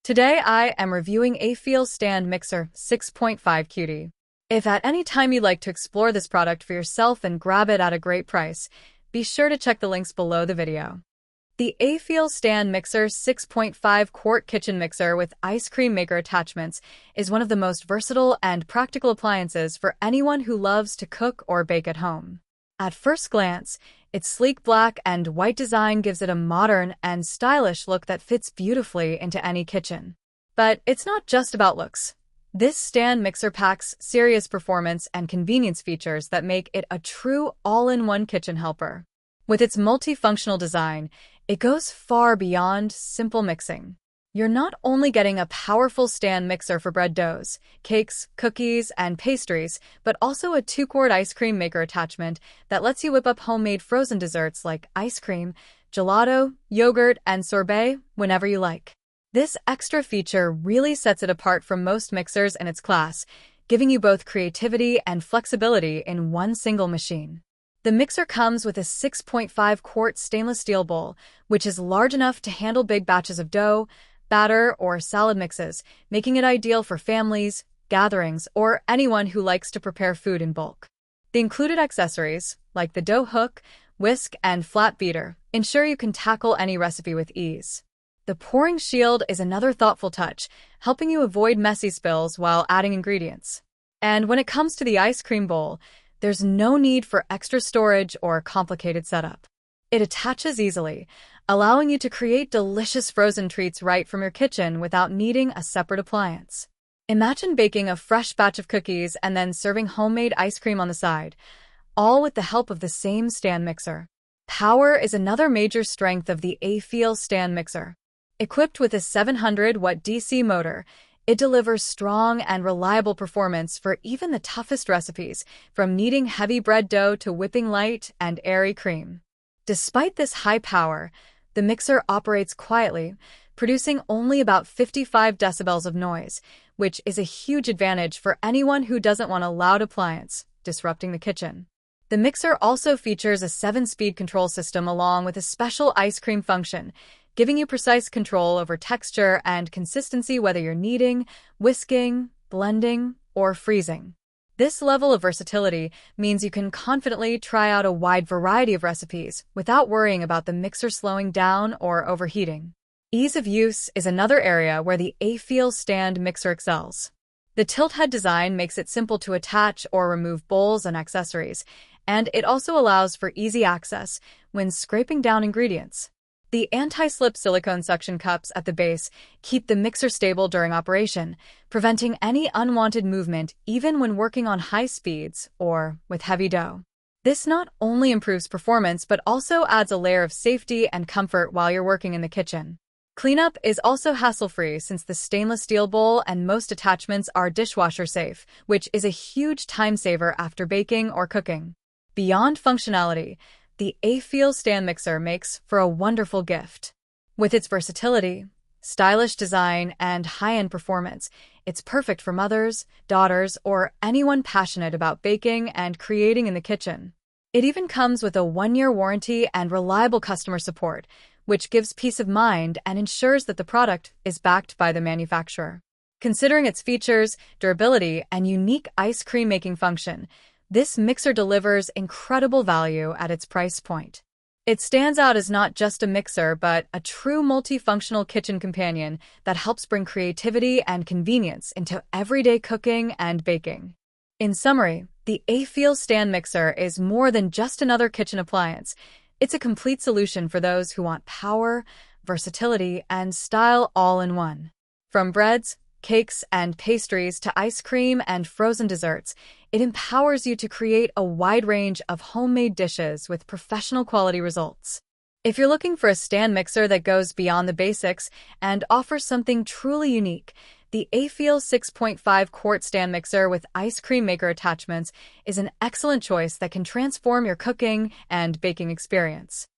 Today I am reviewing Aifeel Stand Mixer 6.5 Cutie. If at any time you'd like to explore this product for yourself and grab it at a great price, be sure to check the links below the video. The Aifeel Stand Mixer 6.5 quart kitchen mixer with ice cream maker attachments is one of the most versatile and practical appliances for anyone who loves to cook or bake at home. At first glance, its sleek black and white design gives it a modern and stylish look that fits beautifully into any kitchen. But it's not just about looks. This stand mixer packs serious performance and convenience features that make it a true all-in-one kitchen helper. With its multifunctional design, it goes far beyond simple mixing. You're not only getting a powerful stand mixer for bread doughs, cakes, cookies, and pastries, but also a 2-quart ice cream maker attachment that lets you whip up homemade frozen desserts like ice cream, gelato, yogurt, and sorbet whenever you like. This extra feature really sets it apart from most mixers in its class, giving you both creativity and flexibility in one single machine. The mixer comes with a 6.5-quart stainless steel bowl, which is large enough to handle big batches of dough, batter, or salad mixes, making it ideal for families, gatherings, or anyone who likes to prepare food in bulk. The included accessories, like the dough hook, whisk, and flat beater, ensure you can tackle any recipe with ease. The pouring shield is another thoughtful touch, helping you avoid messy spills while adding ingredients. And when it comes to the ice cream bowl, there's no need for extra storage or complicated setup. It attaches easily, allowing you to create delicious frozen treats right from your kitchen without needing a separate appliance. Imagine baking a fresh batch of cookies and then serving homemade ice cream on the side, all with the help of the same stand mixer. Power is another major strength of the Aifeel Stand Mixer. Equipped with a 700-watt DC motor, it delivers strong and reliable performance for even the toughest recipes, from kneading heavy bread dough to whipping light and airy cream. Despite this high power, the mixer operates quietly, producing only about 55 decibels of noise, which is a huge advantage for anyone who doesn't want a loud appliance disrupting the kitchen. The mixer also features a 7-speed control system along with a special ice cream function, giving you precise control over texture and consistency whether you're kneading, whisking, blending, or freezing. This level of versatility means you can confidently try out a wide variety of recipes without worrying about the mixer slowing down or overheating. Ease of use is another area where the Aifeel Stand Mixer excels. The tilt head design makes it simple to attach or remove bowls and accessories, and it also allows for easy access when scraping down ingredients. The anti-slip silicone suction cups at the base keep the mixer stable during operation, preventing any unwanted movement even when working on high speeds or with heavy dough. This not only improves performance but also adds a layer of safety and comfort while you're working in the kitchen. Cleanup is also hassle-free since the stainless steel bowl and most attachments are dishwasher safe, which is a huge time saver after baking or cooking. Beyond functionality, the Aifeel Stand Mixer makes for a wonderful gift. With its versatility, stylish design, and high-end performance, it's perfect for mothers, daughters, or anyone passionate about baking and creating in the kitchen. It even comes with a 1-year warranty and reliable customer support, which gives peace of mind and ensures that the product is backed by the manufacturer. Considering its features, durability, and unique ice cream making function, this mixer delivers incredible value at its price point. It stands out as not just a mixer, but a true multifunctional kitchen companion that helps bring creativity and convenience into everyday cooking and baking. In summary, the Aifeel Stand Mixer is more than just another kitchen appliance. It's a complete solution for those who want power, versatility, and style all in one. From breads, cakes, and pastries to ice cream and frozen desserts, it empowers you to create a wide range of homemade dishes with professional quality results. If you're looking for a stand mixer that goes beyond the basics and offers something truly unique, the Aifeel 6.5-quart stand mixer with ice cream maker attachments is an excellent choice that can transform your cooking and baking experience.